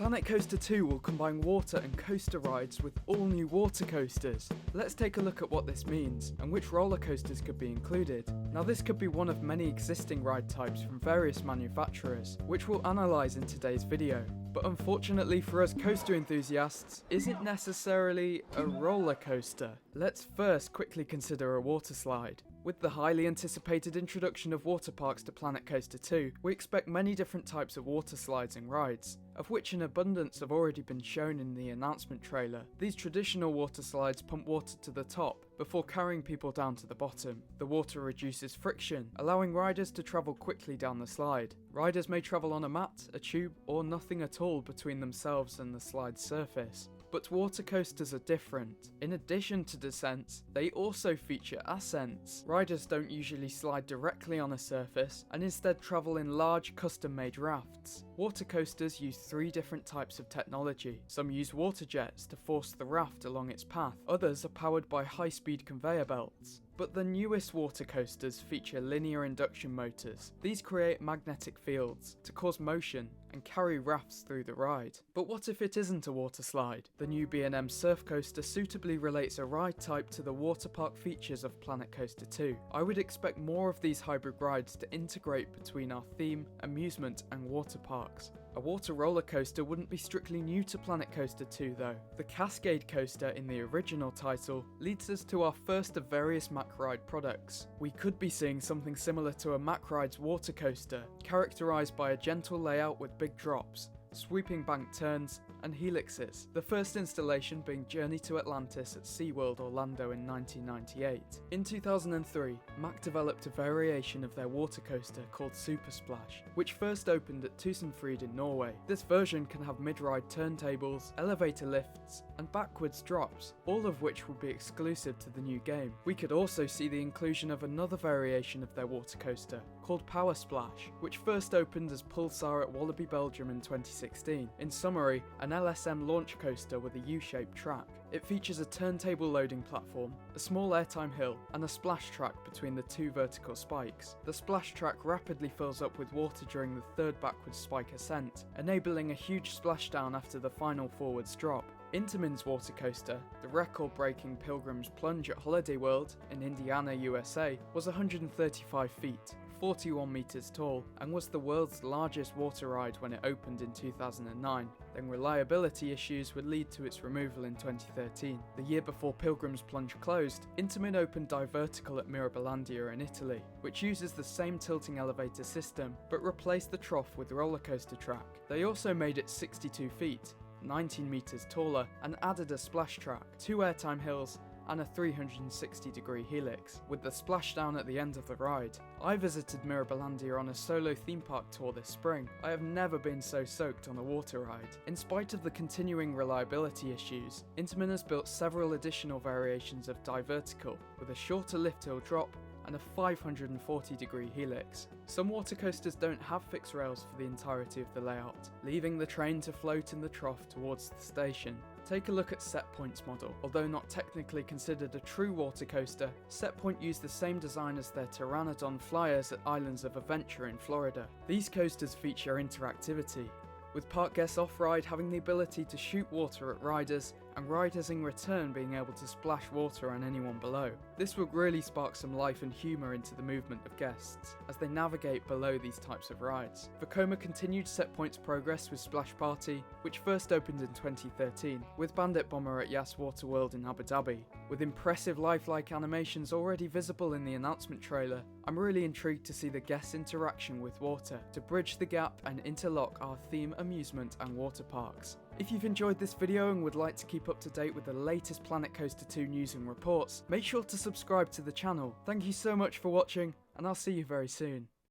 Planet Coaster 2 will combine water and coaster rides with all new water coasters. Let's take a look at what this means, and which roller coasters could be included. Now this could be one of many existing ride types from various manufacturers, which we'll analyse in today's video. But unfortunately for us coaster enthusiasts, isn't necessarily a roller coaster. Let's first quickly consider a water slide. With the highly anticipated introduction of water parks to Planet Coaster 2, we expect many different types of water slides and rides, of which an abundance have already been shown in the announcement trailer. These traditional water slides pump water to the top before carrying people down to the bottom. The water reduces friction, allowing riders to travel quickly down the slide. Riders may travel on a mat, a tube, or nothing at all between themselves and the slide's surface. But water coasters are different. In addition to descents, they also feature ascents. Riders don't usually slide directly on a surface, and instead travel in large custom-made rafts. Water coasters use 3 different types of technology. Some use water jets to force the raft along its path, others are powered by high-speed conveyor belts. But the newest water coasters feature linear induction motors. These create magnetic fields to cause motion and carry rafts through the ride. But what if it isn't a water slide? The new B&M Surf Coaster suitably relates a ride type to the water park features of Planet Coaster 2. I would expect more of these hybrid rides to integrate between our theme, amusement and water parks. A water roller coaster wouldn't be strictly new to Planet Coaster 2 though. The Cascade Coaster in the original title leads us to our first of various Mack Ride products. We could be seeing something similar to a Mack Ride's water coaster, characterised by a gentle layout with big drops, sweeping bank turns, and helixes. The first installation being Journey to Atlantis at SeaWorld Orlando in 1998. In 2003, Mack developed a variation of their water coaster called Super Splash, which first opened at Tusenfryd in Norway. This version can have mid-ride turntables, elevator lifts, and backwards drops, all of which will be exclusive to the new game. We could also see the inclusion of another variation of their water coaster, called Power Splash, which first opened as Pulsar at Wallaby, Belgium in 2016. In summary, an LSM launch coaster with a U-shaped track. It features a turntable loading platform, a small airtime hill, and a splash track between the 2 vertical spikes. The splash track rapidly fills up with water during the 3rd backwards spike ascent, enabling a huge splashdown after the final forwards drop. Intamin's water coaster, the record-breaking Pilgrim's Plunge at Holiday World in Indiana, USA, was 135 feet, 41 meters tall, and was the world's largest water ride when it opened in 2009. Then reliability issues would lead to its removal in 2013. The year before Pilgrim's Plunge closed, Intamin opened Divertical at Mirabilandia in Italy, which uses the same tilting elevator system, but replaced the trough with roller coaster track. They also made it 62 feet, 19 meters taller, and added a splash track, 2 airtime hills, and a 360-degree helix, with the splashdown at the end of the ride. I visited Mirabilandia on a solo theme park tour this spring. I have never been so soaked on a water ride. In spite of the continuing reliability issues, Intamin has built several additional variations of Divertical, with a shorter lift hill drop and a 540-degree helix. Some water coasters don't have fixed rails for the entirety of the layout, leaving the train to float in the trough towards the station. Take a look at Setpoint's model. Although not technically considered a true water coaster, Setpoint used the same design as their Pteranodon Flyers at Islands of Adventure in Florida. These coasters feature interactivity, with park guests off-ride having the ability to shoot water at riders, and riders in return being able to splash water on anyone below. This would really spark some life and humour into the movement of guests, as they navigate below these types of rides. Vekoma continued Setpoint's progress with Splash Party, which first opened in 2013, with Bandit Bomber at Yas Water World in Abu Dhabi. With impressive lifelike animations already visible in the announcement trailer, I'm really intrigued to see the guests' interaction with water, to bridge the gap and interlock our theme, amusement and water parks. If you've enjoyed this video and would like to keep up to date with the latest Planet Coaster 2 news and reports, make sure to subscribe to the channel. Thank you so much for watching, and I'll see you very soon.